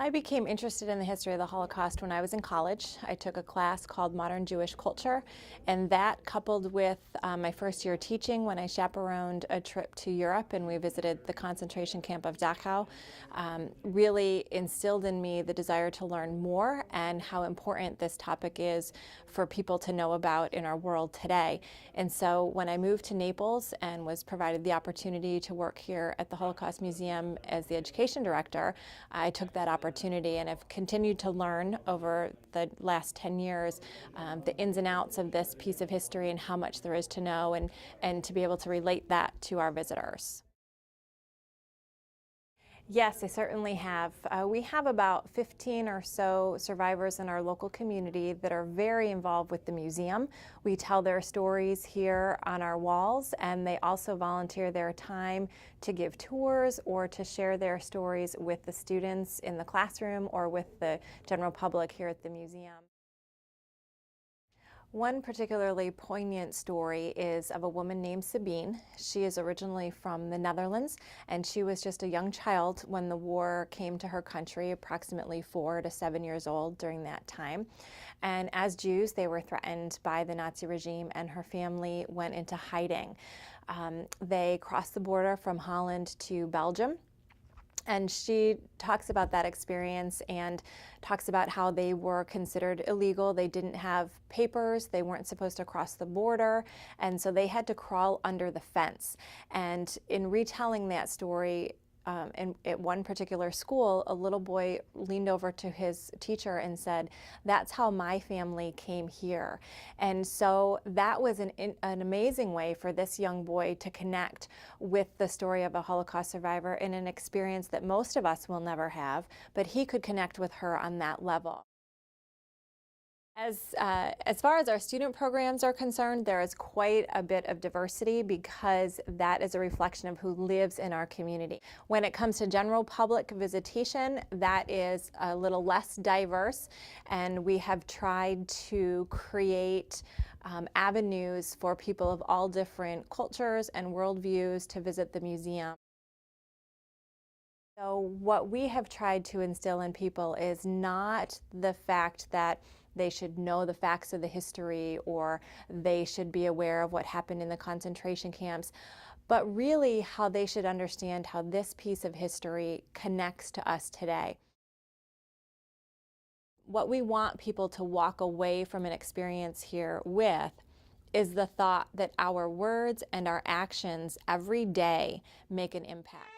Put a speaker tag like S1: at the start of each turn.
S1: I became interested in the history of the Holocaust when I was in college. I took a class called Modern Jewish Culture, and that coupled with my first year teaching when I chaperoned a trip to Europe and we visited the concentration camp of Dachau, really instilled in me the desire to learn more and how important this topic is for people to know about in our world today. And so when I moved to Naples and was provided the opportunity to work here at the Holocaust Museum as the education director, I took that opportunity and have continued to learn over the last 10 years the ins and outs of this piece of history and how much there is to know, and to be able to relate that to our visitors. Yes, I certainly have. We have about 15 or so survivors in our local community that are very involved with the museum. We tell their stories here on our walls, and they also volunteer their time to give tours or to share their stories with the students in the classroom or with the general public here at the museum. One particularly poignant story is of a woman named Sabine. She is originally from the Netherlands, and she was just a young child when the war came to her country, approximately 4 to 7 years old during that time. And as Jews, they were threatened by the Nazi regime, and her family went into hiding. They crossed the border from Holland to Belgium. And she talks about that experience and talks about how they were considered illegal. They didn't have papers. They weren't supposed to cross the border. And so they had to crawl under the fence. And in retelling that story, at one particular school, a little boy leaned over to his teacher and said, "That's how my family came here." And so that was an amazing way for this young boy to connect with the story of a Holocaust survivor in an experience that most of us will never have, but he could connect with her on that level. As far as our student programs are concerned, there is quite a bit of diversity because that is a reflection of who lives in our community. When it comes to general public visitation, that is a little less diverse, and we have tried to create avenues for people of all different cultures and worldviews to visit the museum. So what we have tried to instill in people is not the fact that they should know the facts of the history or they should be aware of what happened in the concentration camps, but really how they should understand how this piece of history connects to us today. What we want people to walk away from an experience here with is the thought that our words and our actions every day make an impact.